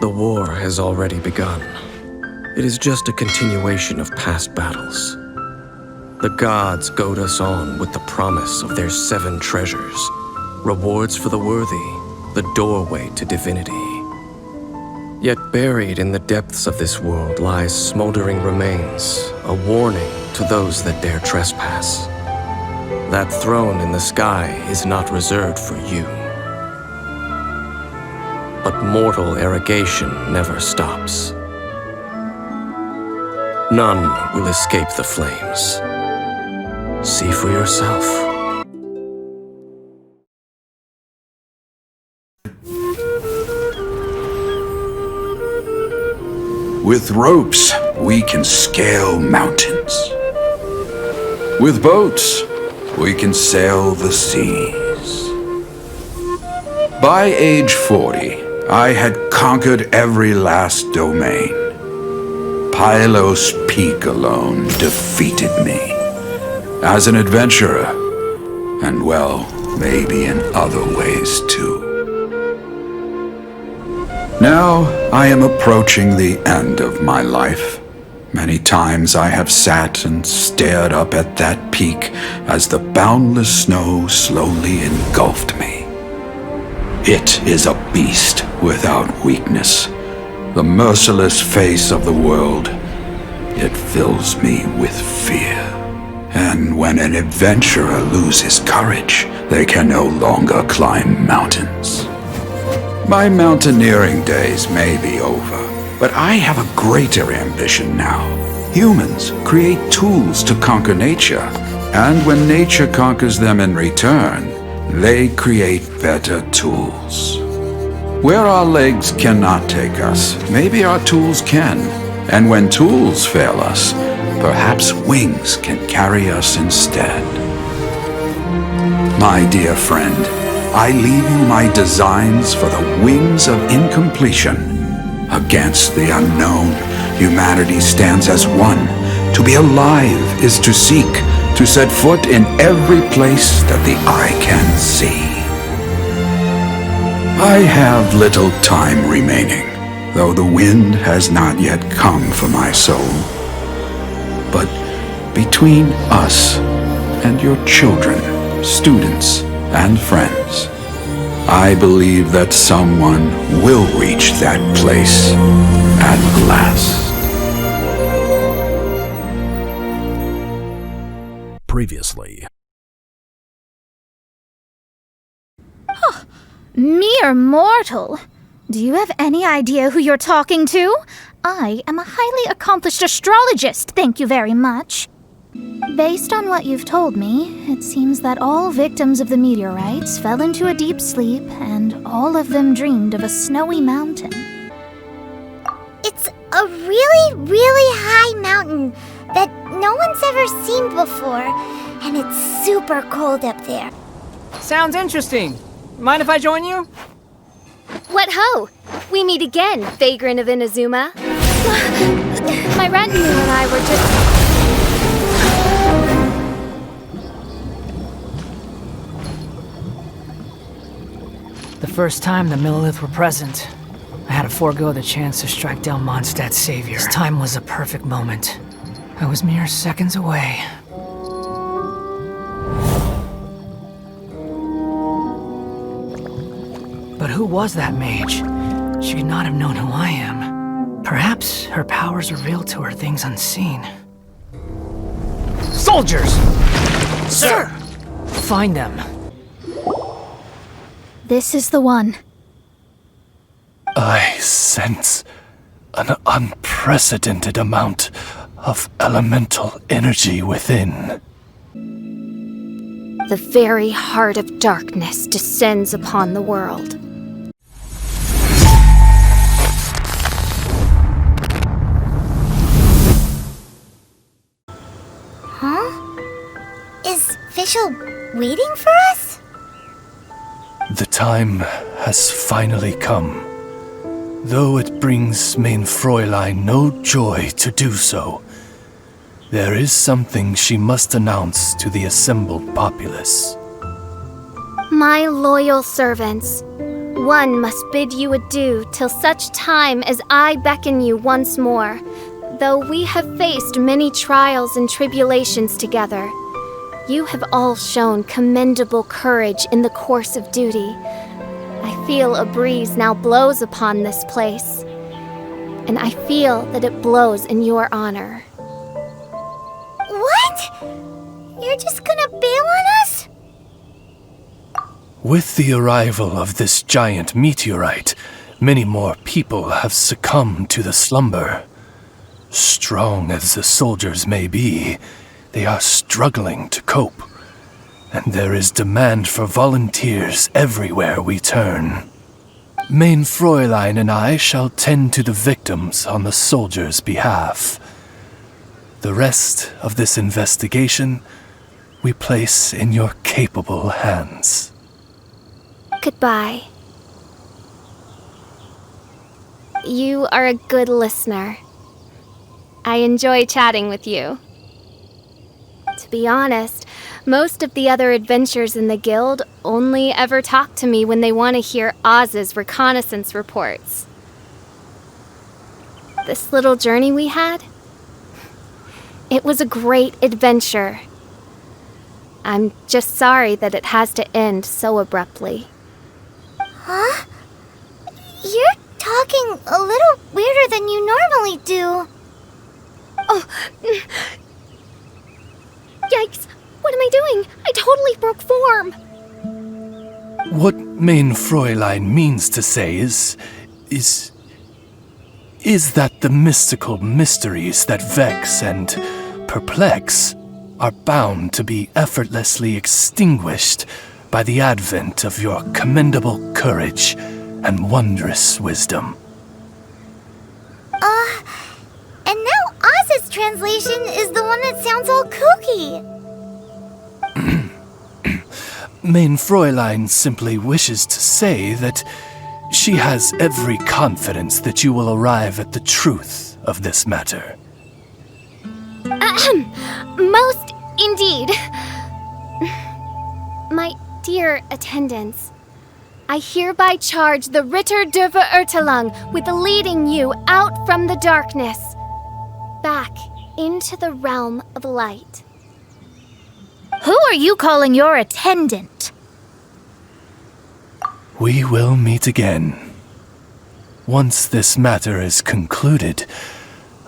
The war has already begun. It is just a continuation of past battles. The gods goad us on with the promise of their 7 treasures, rewards for the worthy, the doorway to divinity. Yet buried in the depths of this world lies smoldering remains, a warning to those that dare trespass. That throne in the sky is not reserved for you. But mortal arrogation never stops. None will escape the flames. See for yourself. With ropes, we can scale mountains. With boats, we can sail the seas. By age 40, I had conquered every last domain. Pylos Peak alone defeated me. As an adventurer, and well, maybe in other ways too. Now I am approaching the end of my life. Many times I have sat and stared up at that peak as the boundless snow slowly engulfed me. It is a beast without weakness, the merciless face of the world. It fills me with fear. And when an adventurer loses courage, they can no longer climb mountains. My mountaineering days may be over, but I have a greater ambition now. Humans create tools to conquer nature, and when nature conquers them in return, they create better tools. Where our legs cannot take us, maybe our tools can. And when tools fail us, perhaps wings can carry us instead. My dear friend, I leave you my designs for the wings of incompletion. Against the unknown, humanity stands as one. To be alive is to seek, to set foot in every place that the eye can see. I have little time remaining, though the wind has not yet come for my soul. But between us and your children, students, and friends, I believe that someone will reach that place at last. Previously. Mere mortal! Do you have any idea who you're talking to? I am a highly accomplished astrologist, thank you very much. Based on what you've told me, it seems that all victims of the meteorites fell into a deep sleep, and all of them dreamed of a snowy mountain. It's a really, really high mountain that no one's ever seen before, and it's super cold up there. Sounds interesting. Mind if I join you? What ho! We meet again, Vagrant of Inazuma. My retinue and I were just... The first time the Millelith were present, I had to forego the chance to strike down Mondstadt's savior. This time was a perfect moment. I was mere seconds away. But who was that mage? She could not have known who I am. Perhaps her powers revealed to her things unseen. Soldiers! Sir! Find them. This is the one. I sense an unprecedented amount of elemental energy within. The very heart of darkness descends upon the world. Huh? Is fischl waiting for us? The time has finally come. Though it brings main Fräulein no joy to do so, there is something she must announce to the assembled populace. My loyal servants, One must bid you adieu till such time as I beckon you once more. Though we have faced many trials and tribulations together, you have all shown commendable courage in the course of duty. I feel a breeze now blows upon this place, and I feel that it blows in your honor. What? You're just gonna bail on us? With the arrival of this giant meteorite, many more people have succumbed to the slumber. Strong as the soldiers may be, they are struggling to cope, and there is demand for volunteers everywhere we turn. Main Fräulein and I shall tend to the victims on the soldiers' behalf. The rest of this investigation we place in your capable hands. Goodbye. You are a good listener. I enjoy chatting with you. To be honest, most of the other adventurers in the guild only ever talk to me when they want to hear Oz's reconnaissance reports. This little journey we had, it was a great adventure. I'm just sorry that it has to end so abruptly. Huh? You're talking a little weirder than you normally do. Oh, yikes! What am I doing? I totally broke form! What Main Fräulein means to say is that the mystical mysteries that vex and perplex are bound to be effortlessly extinguished by the advent of your commendable courage and wondrous wisdom. And now Oz's translation is the one that sounds all kooky. Main Fräulein simply wishes to say that she has every confidence that you will arrive at the truth of this matter. Most indeed. My dear attendants, I hereby charge the Ritter der Verirrtelung with leading you out from the darkness, back into the realm of light. Who are you calling your attendant? We will meet again. Once this matter is concluded,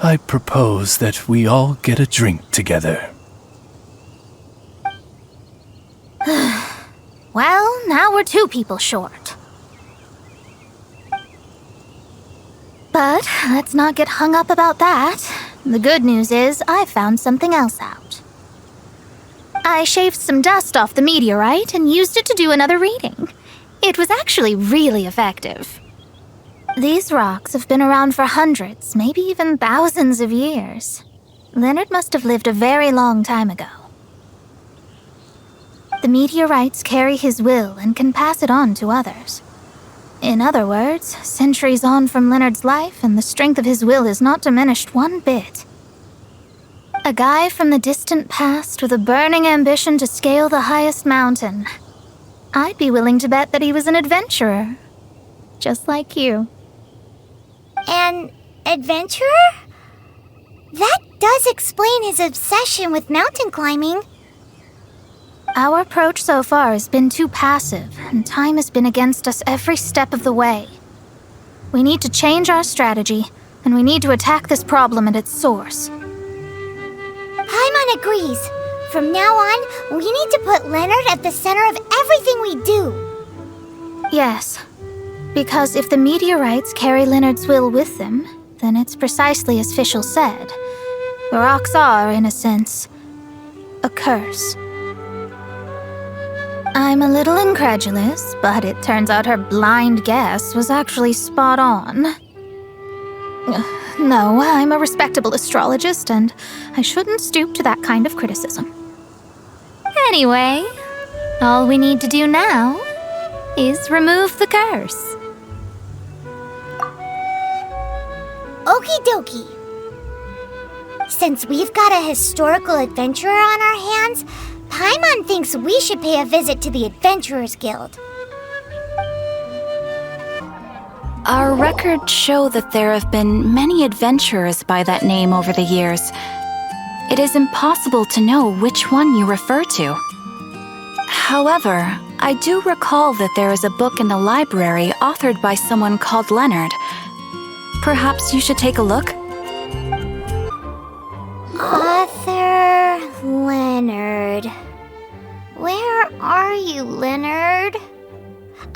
I propose that we all get a drink together. Well, now we're 2 people short. But let's not get hung up about that. The good news is I found something else out. I shaved some dust off the meteorite and used it to do another reading. It was actually really effective. These rocks have been around for hundreds, maybe even thousands of years. Leonard must have lived a very long time ago. The meteorites carry his will and can pass it on to others. In other words, centuries on from Leonard's life, and the strength of his will is not diminished one bit. A guy from the distant past with a burning ambition to scale the highest mountain. I'd be willing to bet that he was an adventurer. Just like you. An adventurer? That does explain his obsession with mountain climbing. Our approach so far has been too passive, and time has been against us every step of the way. We need to change our strategy, and we need to attack this problem at its source. Paimon agrees. From now on, we need to put Leonard at the center of everything we do. Yes, because if the meteorites carry Leonard's will with them, then it's precisely as fischl said. The rocks are, in a sense, a curse. I'm a little incredulous, but it turns out her blind guess was actually spot on. No, I'm a respectable astrologist, and I shouldn't stoop to that kind of criticism. Anyway, all we need to do now is remove the curse. Okie dokie. Since we've got a historical adventurer on our hands, Paimon thinks we should pay a visit to the Adventurers Guild. Our records show that there have been many adventurers by that name over the years. It is impossible to know which one you refer to. However, I do recall that there is a book in the library authored by someone called Leonard. Perhaps you should take a look? Author Leonard. Where are you, Leonard?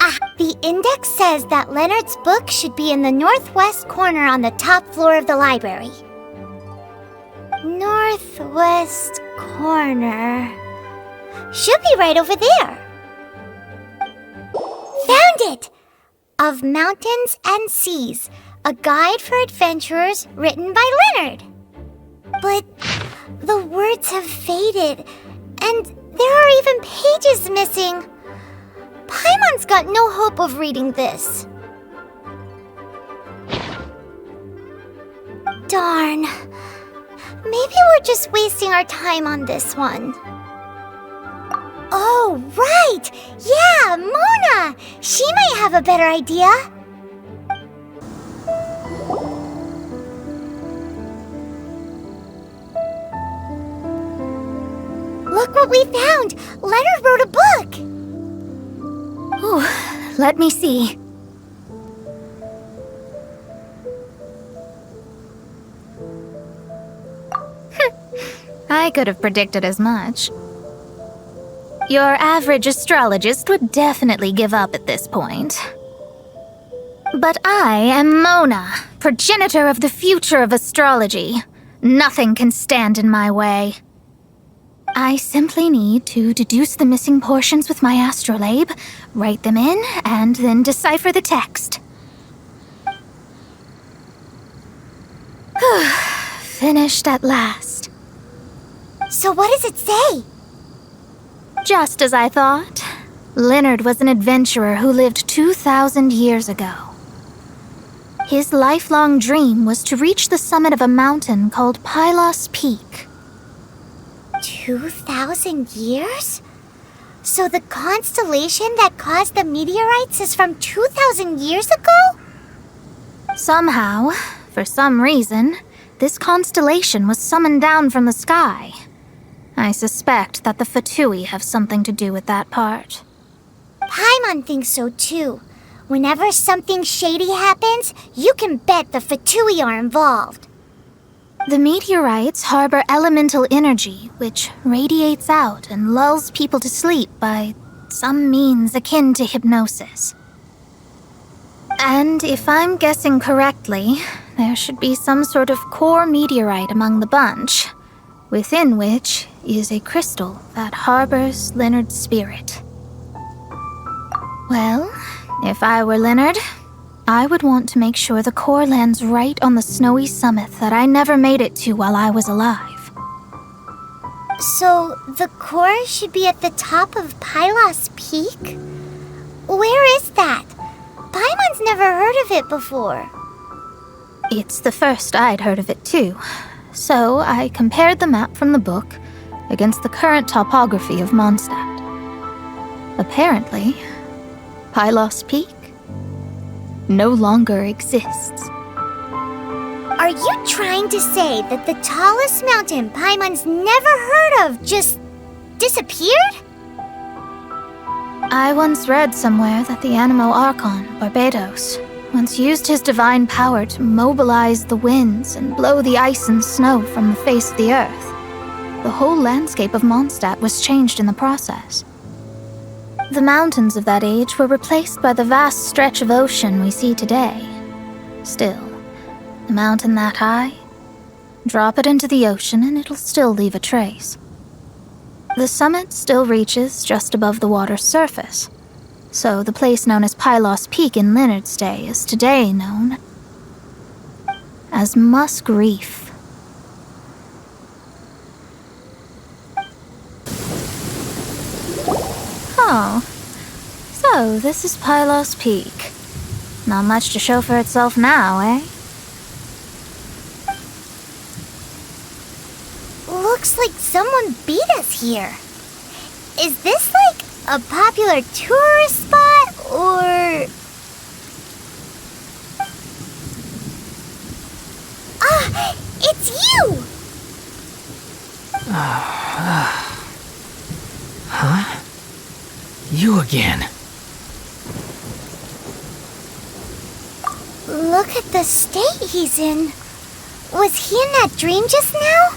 Ah, the index says that Leonard's book should be in the northwest corner on the top floor of the library. Northwest corner. Should be right over there. Found it! Of Mountains and Seas, a guide for adventurers written by Leonard. But the words have faded, and there are even pages missing. Paimon's got no hope of reading this. Darn. Maybe we're just wasting our time on this one. Oh, right! Yeah, Mona! She might have a better idea. Look what we found! Leonard wrote a book! Ooh, let me see. I could have predicted as much. Your average astrologist would definitely give up at this point. But I am Mona, progenitor of the future of astrology. Nothing can stand in my way. I simply need to deduce the missing portions with my astrolabe, write them in, and then decipher the text. Finished at last. So what does it say? Just as I thought. Leonard was an adventurer who lived 2,000 years ago. His lifelong dream was to reach the summit of a mountain called Pylos Peak. 2,000 years? So the constellation that caused the meteorites is from 2,000 years ago? Somehow, for some reason, this constellation was summoned down from the sky. I suspect that the Fatui have something to do with that part. Paimon thinks so too. Whenever something shady happens, you can bet the Fatui are involved. The meteorites harbor elemental energy, which radiates out and lulls people to sleep by some means akin to hypnosis. And if I'm guessing correctly, there should be some sort of core meteorite among the bunch, within which is a crystal that harbors Leonard's spirit. Well, if I were Leonard, I would want to make sure the core lands right on the snowy summit that I never made it to while I was alive. So the core should be at the top of Pylos Peak? Where is that? Paimon's never heard of it before. It's the first I'd heard of it too, so I compared the map from the book against the current topography of Mondstadt. Apparently, Pylos Peak no longer exists. Are you trying to say that the tallest mountain Paimon's never heard of just disappeared? I once read somewhere that the Animo Archon, Barbados, once used his divine power to mobilize the winds and blow the ice and snow from the face of the earth. The whole landscape of Mondstadt was changed in the process. The mountains of that age were replaced by the vast stretch of ocean we see today. Still, a mountain that high, drop it into the ocean and it'll still leave a trace. The summit still reaches just above the water's surface, so the place known as Pylos Peak in Leonard's day is today known as Musk Reef. Oh, so this is Pylos Peak. Not much to show for itself now, eh? Looks like someone beat us here. Is this like a popular tourist spot, or... It's you! Huh? You again. Look at the state he's in. Was he in that dream just now?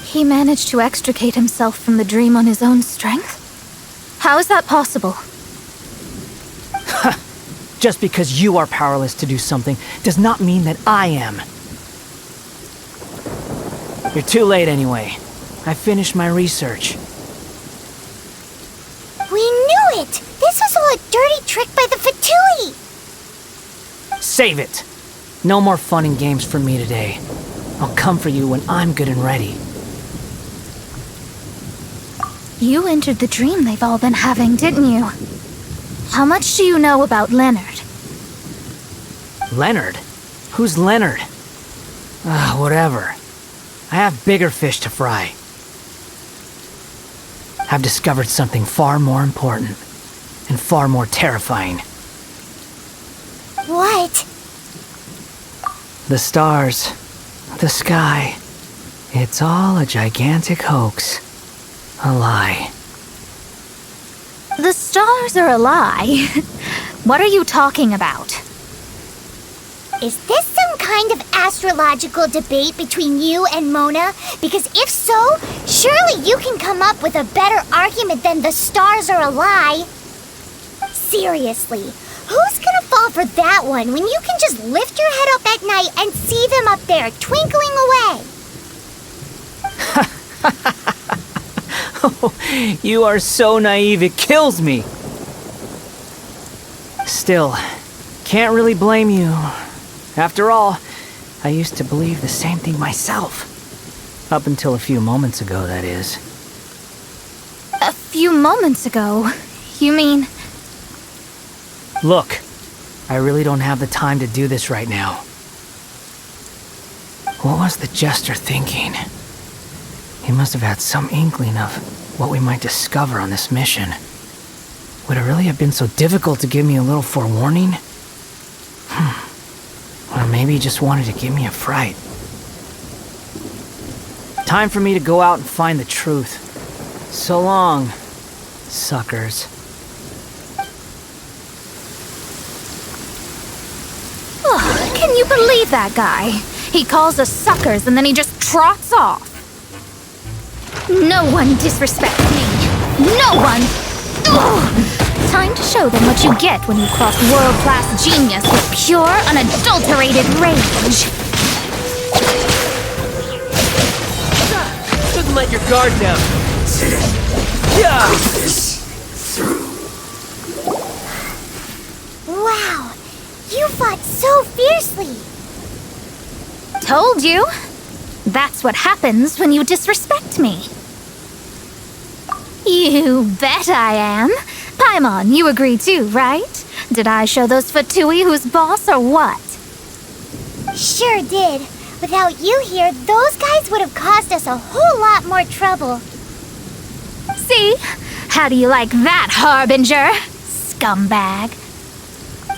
He managed to extricate himself from the dream on his own strength? How is that possible? Just because you are powerless to do something does not mean that I am. You're too late anyway. I finished my research. We knew it! This was all a dirty trick by the Fatui! Save it! No more fun and games for me today. I'll come for you when I'm good and ready. You entered the dream they've all been having, didn't you? How much do you know about Leonard? Leonard? Who's Leonard? Whatever. I have bigger fish to fry. I've discovered something far more important and far more terrifying. What? The stars, the sky, it's all a gigantic hoax. A lie. The stars are a lie. What are you talking about? Is this some kind of astrological debate between you and Mona? Because if so, surely you can come up with a better argument than the stars are a lie. Seriously, who's gonna fall for that one when you can just lift your head up at night and see them up there twinkling away? You are so naive, it kills me. Still, can't really blame you. After all, I used to believe the same thing myself. Up until a few moments ago, that is. A few moments ago? You mean... Look, I really don't have the time to do this right now. What was the jester thinking? He must have had some inkling of what we might discover on this mission. Would it really have been so difficult to give me a little forewarning? Or maybe he just wanted to give me a fright. Time for me to go out and find the truth. So long, suckers. Oh, can you believe that guy? He calls us suckers and then he just trots off. No one disrespects me. No one! Ugh. Time to show them what you get when you cross world-class genius with pure, unadulterated rage. Couldn't let your guard down. Yeah. Wow, you fought so fiercely. Told you. That's what happens when you disrespect me. You bet I am. Paimon, you agree too, right? Did I show those Fatui who's boss or what? Sure did. Without you here, those guys would have caused us a whole lot more trouble. See? How do you like that, Harbinger? Scumbag.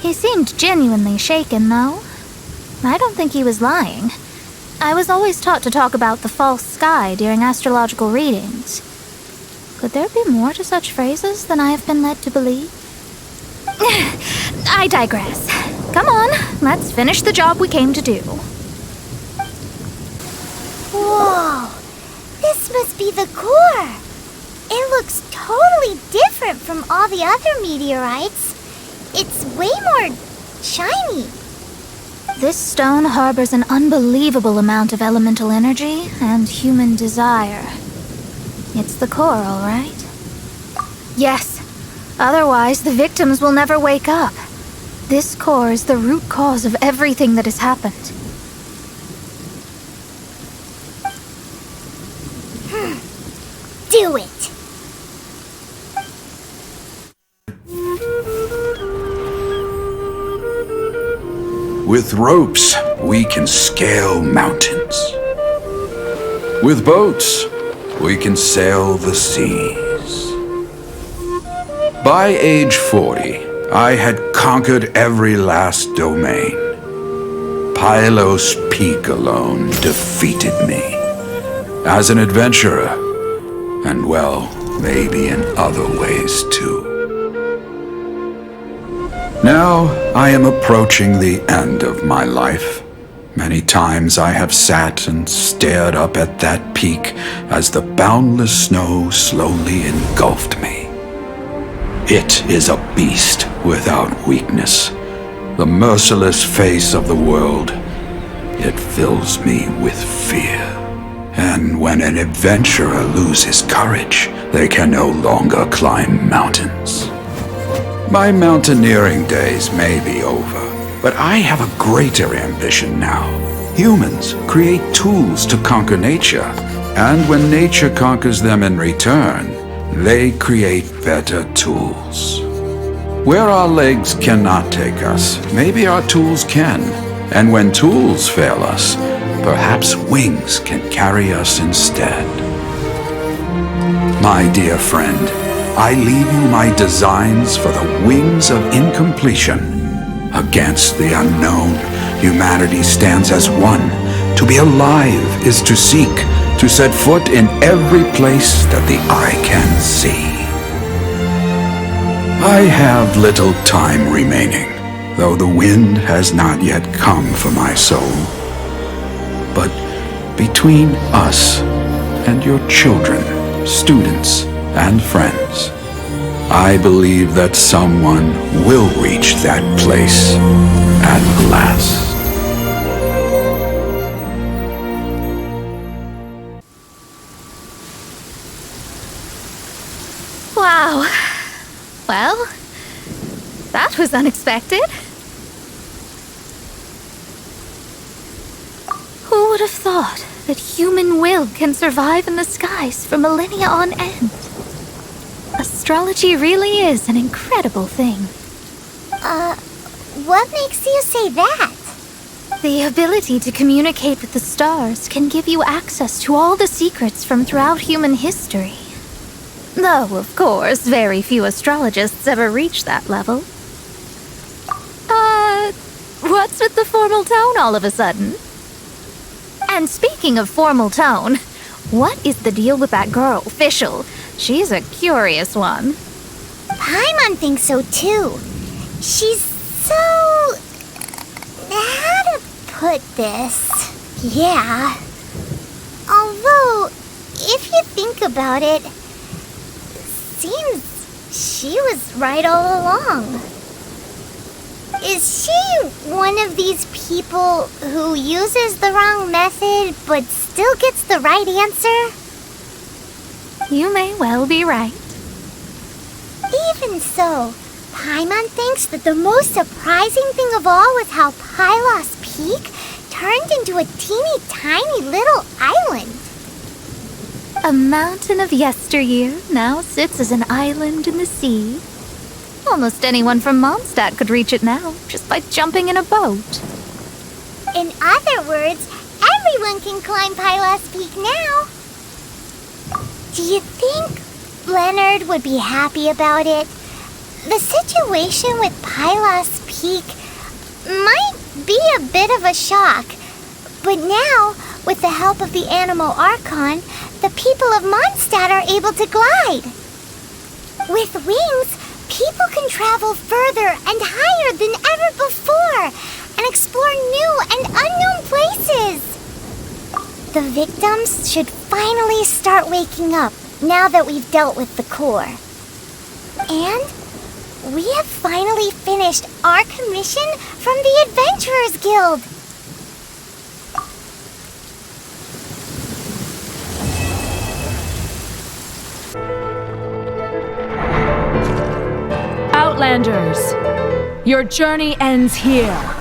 He seemed genuinely shaken, though. I don't think he was lying. I was always taught to talk about the false sky during astrological readings. Could there be more to such phrases than I have been led to believe? I digress. Come on, let's finish the job we came to do. Whoa, this must be the core. It looks totally different from all the other meteorites. It's way more shiny. This stone harbors an unbelievable amount of elemental energy and human desire. It's the core, all right? Yes. Otherwise, the victims will never wake up. This core is the root cause of everything that has happened. Do it! With ropes, we can scale mountains. With boats, we can sail the seas. By age 40, I had conquered every last domain. Pylos Peak alone defeated me. As an adventurer, and well, maybe in other ways too. Now I am approaching the end of my life. Many times I have sat and stared up at that peak as the boundless snow slowly engulfed me. It is a beast without weakness, the merciless face of the world. It fills me with fear. And when an adventurer loses courage, they can no longer climb mountains. My mountaineering days may be over, but I have a greater ambition now. Humans create tools to conquer nature, and when nature conquers them in return, they create better tools. Where our legs cannot take us, maybe our tools can. And when tools fail us, perhaps wings can carry us instead. My dear friend, I leave you my designs for the wings of incompletion. Against the unknown, humanity stands as one. To be alive is to seek, to set foot in every place that the eye can see. I have little time remaining, though the wind has not yet come for my soul. But between us and your children, students, and friends, I believe that someone will reach that place at last. Wow. Well, that was unexpected. Who would have thought that human will can survive in the skies for millennia on end? Astrology really is an incredible thing. What makes you say that? The ability to communicate with the stars can give you access to all the secrets from throughout human history. Though, of course, very few astrologists ever reach that level. What's with the formal tone all of a sudden? And speaking of formal tone, what is the deal with that girl, Fischl? She's a curious one. Paimon thinks so too. She's so... how to put this? Yeah. Although, if you think about it, seems she was right all along. Is she one of these people who uses the wrong method but still gets the right answer? You may well be right. Even so, Paimon thinks that the most surprising thing of all was how Pylos Peak turned into a teeny tiny little island. A mountain of yesteryear now sits as an island in the sea. Almost anyone from Mondstadt could reach it now, just by jumping in a boat. In other words, everyone can climb Pylos Peak now. Do you think Leonard would be happy about it? The situation with Pylos Peak might be a bit of a shock, but now, with the help of the Animal Archon, the people of Mondstadt are able to glide. With wings, people can travel further and higher than ever before and explore new and unknown places. The victims should finally start waking up now that we've dealt with the core. And we have finally finished our commission from the Adventurers Guild. Outlanders, your journey ends here.